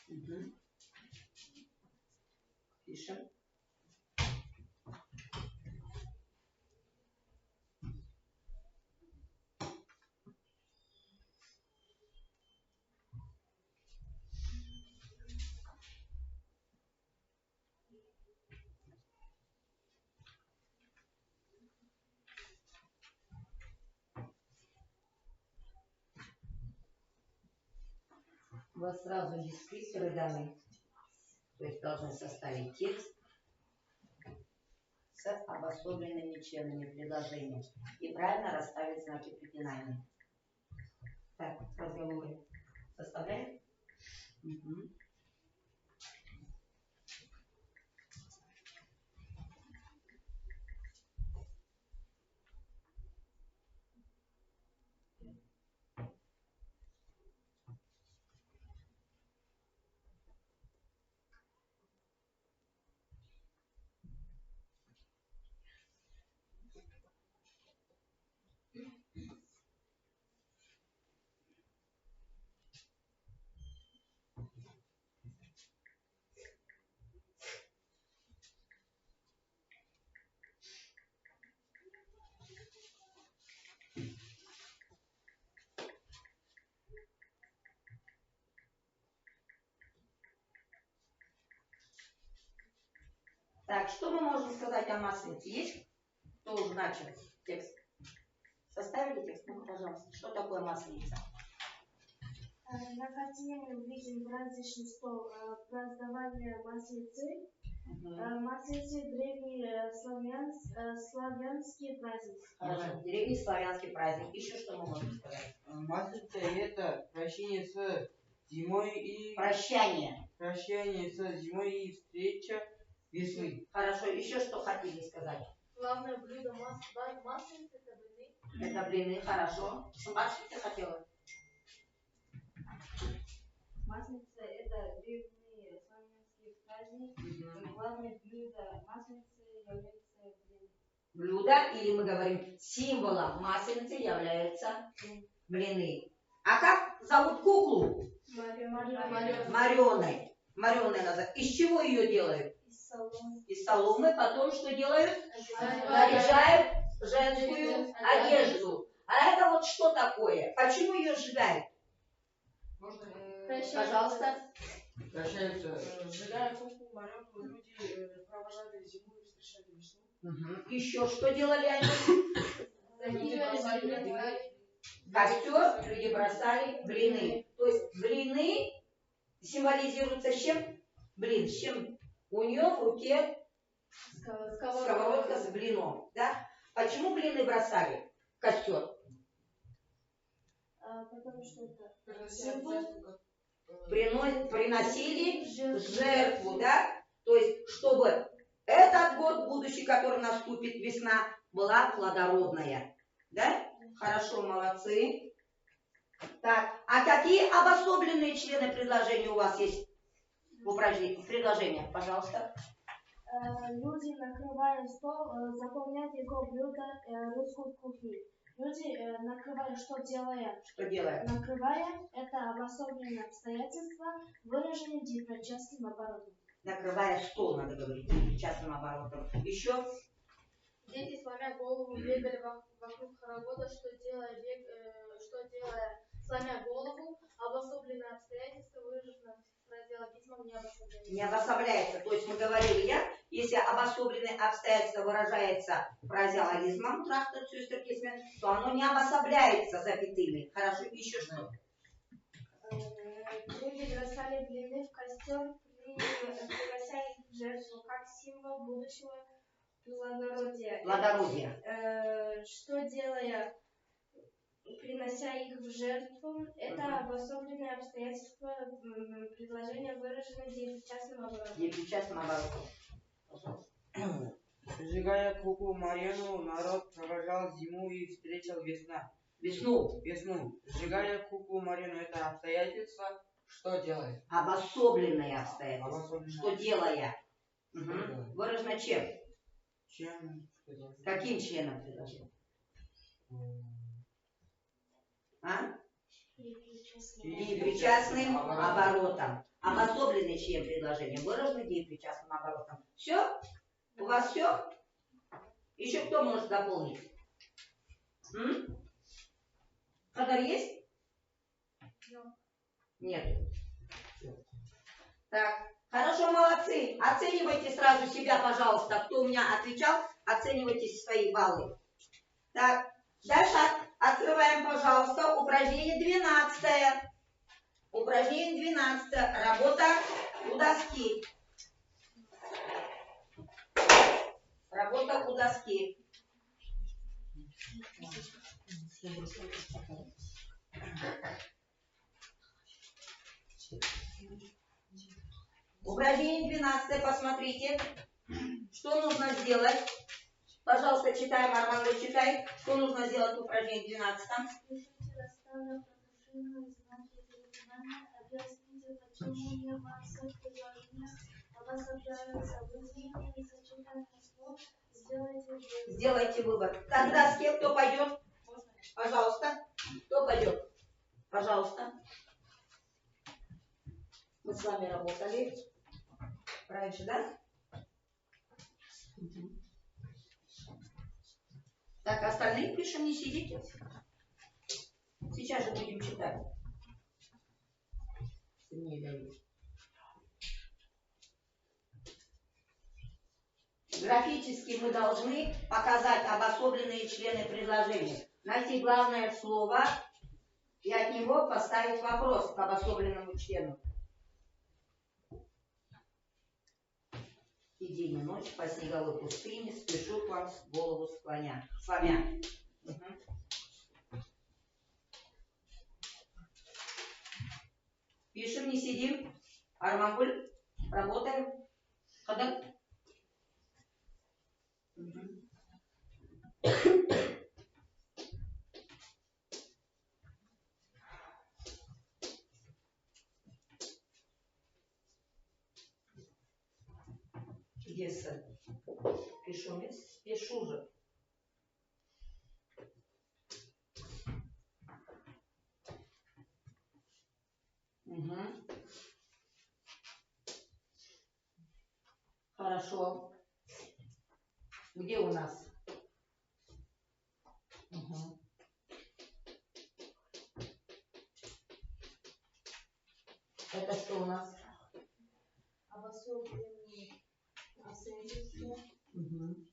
Угу. Пишем. У вас сразу дескрипторы даны, то есть должны составить текст с обособленными членами предложения и правильно расставить знаки препинания. Так, разговоры составляем? Угу. Так, что мы можем сказать о масленице? Есть кто уже начал текст? Составили текст? Ну, пожалуйста. Что такое масленица? На картине мы видим праздничный стол празднования Масленицы. Масленица – древний славянский праздник. Хорошо, древний славянский праздник. Еще что мы можем сказать? Масленица – это прощение с зимой и... Прощание. Прощание с зимой и встреча весны. Хорошо, еще что хотели сказать? Главное блюдо масленицы – это блины. Это блины, хорошо. Маша, ты хотела? Масленица – это древний славянский праздник. Главное блюдо масленицы является блины. Блюдо, или мы говорим, символом масленицы являются блины. А как зовут куклу? Мареной. Мареной назад. Из чего ее делают? Из соломы. Из соломы. Потом что делают? Наряжают женскую одежду. А это вот что такое? Почему ее сжигают? Пожалуйста. Прощаются. Сжигая куклу мареную, люди провожали зиму и встречали весну. Еще что делали они? Костер, люди бросали блины. То есть блины символизируются с чем? Блин, с чем? У нее в руке сковородка с блином. Да? Почему блины бросали в костер? Потому что это Приносили жертву, да? То есть, чтобы этот год будущий, который наступит, весна, была плодородная. Да? Хорошо, молодцы. Так, а какие обособленные члены предложения у вас есть в упражнении, в предложениях? Пожалуйста. Люди, накрывая стол, заполняют его блюдо русской кухни. Люди, накрывая, что делая? Что делают? Накрывая – это обособленное обстоятельство, выраженное причастным оборотом. Накрывая стол, надо говорить, частным оборотом. Еще? Дети, сломя голову, бегали вокруг хоровода, что делая, сломя голову, обособленное обстоятельство, выраженное фразеологизмом, не обособляется. Не обособляется. То есть мы говорили, если обособленное обстоятельство выражается фразеологизмом, то оно не обособляется запятыми. Хорошо, еще что? Люди бросали блины в костер, принося их в жертву, как символ будущего плодородия. Что делая, принося их в жертву, это обособленное обстоятельство предложения, выраженное депричастным оборотом. Депричастным оборотом. Сжигая куклу Марьяну, народ провожал зиму и встречал Весну. Сжигая куклу Марьяну, это обстоятельство, что делает? Обособленное обстоятельство. Что делая? Выражено чем? Каким членом предложения? Непричастным оборотом. Обособленный член предложения выраженный деепричастным оборотом. Все? У вас все? Еще кто может дополнить? Хадар есть? Нет. Так, хорошо, молодцы. Оценивайте сразу себя, пожалуйста. Кто у меня отвечал, оценивайте свои баллы. Так, дальше открываем, пожалуйста, упражнение 12. Упражнение 12. Работа у доски. Работа у доски. Упражнение 12. Посмотрите, что нужно сделать. Пожалуйста, читаем, Арман, читай. Что нужно сделать в упражнении 12? Пишите, расставив продолжительные знаки перемены, объясните, почему не во всех предложениях обособляются выделения и сочетания слов. Сделайте вывод. Сделайте вывод. Тогда с кем кто пойдет? Пожалуйста. Кто пойдет? Пожалуйста. Мы с вами работали раньше, да? Так, остальные пишем, не сидите. Сейчас же будем читать. Графически мы должны показать обособленные члены предложения. Найти главное слово и от него поставить вопрос к обособленному члену. И день и ночь по снеговой пустыне спешу к вам голову сломя. Угу. Пишем, не сидим. Армангуль, работаем. Хадар. Угу. Где пишу, спешу же. Угу. Хорошо. Где у нас? Угу. Это что у нас? Обособленные обстоятельства. Угу.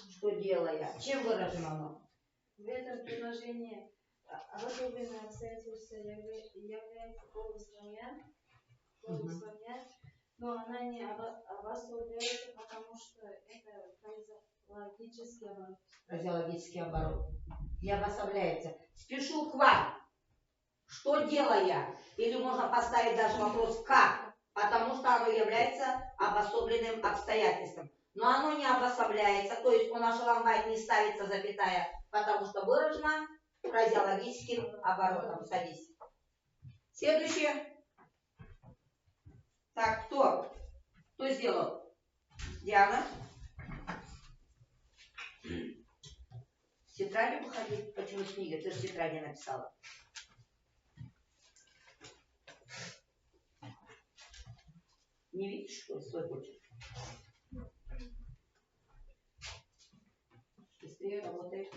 Что делая? Чем выражено оно? В этом предложении обособленные обстоятельства является полусловия, но она не обособляется, потому что это фразеологический оборот. Фразеологический оборот. Не обособляется. Спешу к вам. Что делая? Или можно поставить даже вопрос как? Потому что оно является обособленным обстоятельством. Но оно не обособляется, то есть он ошеломбает, не ставится запятая, потому что выражено фразеологическим оборотом. Садись. Следующее. Так, кто? Кто сделал? Диана. С тетради выходи. Почему с книги? Ты же в тетради написала. Не видишь, что ли, свой почерк? Быстрее работай.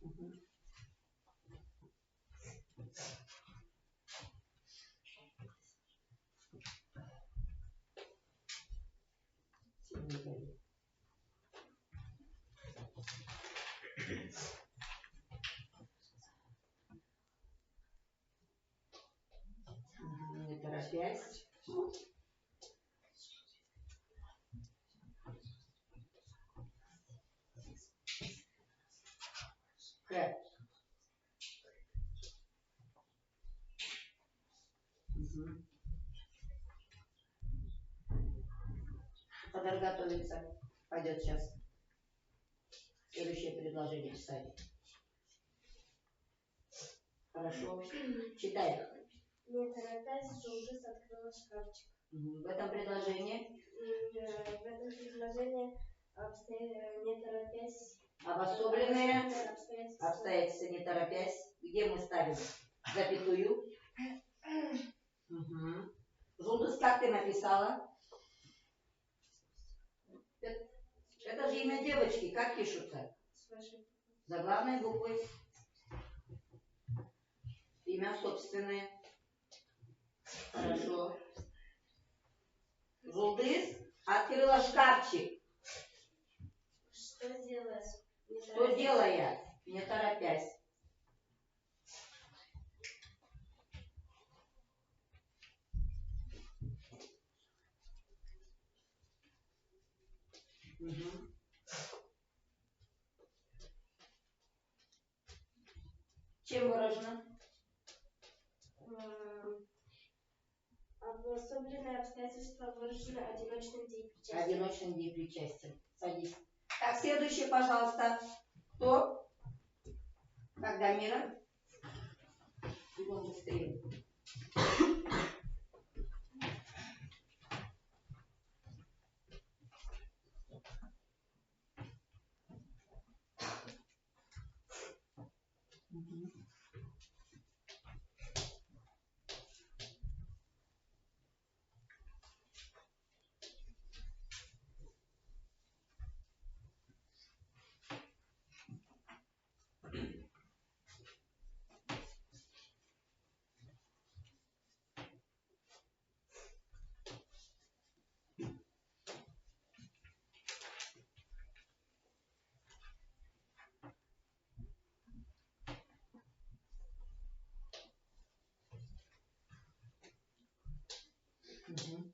Угу. Не торопясь. Угу. Хадар готовится. Пойдет сейчас. Следующее предложение писать. Хорошо. Читай. Не торопясь, Джулджис открыла шкафчик. В этом предложении. В этом предложении Не торопясь. Обособленные Обстоятельства. обстоятельства, не торопясь. Где мы ставим запятую? Угу. Жулдус, как ты написала? Это же имя девочки. Как пишутся? Заглавной буквой. Имя собственное. Хорошо. Жулдыс открыла шкафчик. Что делать? Что делая? Не торопясь. Угу. Чем выражено? Обособленные обстоятельства выражены одиночным деепричастием. Одиночным деепричастием. Садись. Так, следующий, пожалуйста. Кто? Как Дамира? Бегом быстрее. Угу. Угу.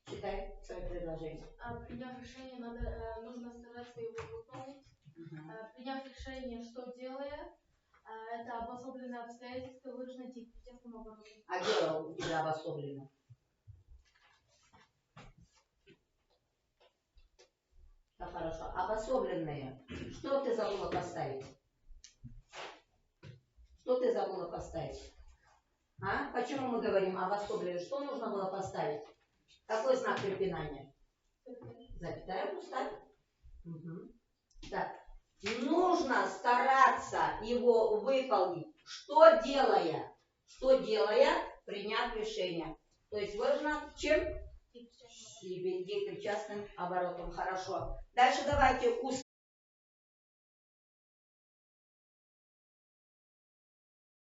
Читай свое предложение. Приняв решение, нужно стараться его выполнить. Угу. Приняв решение, что делая, это обособленные обстоятельства выражены деепричастным оборотом. А дело у тебя обособлено? Да, хорошо. Обособленные. Что ты забыла поставить? Что ты забыла поставить? А? Почему мы говорим обособленные? Что нужно было поставить? Какой знак препинания? Запятая поставь. Угу. Так. Нужно стараться его выполнить. Что делая? Что делая, приняв решение. То есть выражено чем? Деепричастным оборотом. Хорошо. Дальше давайте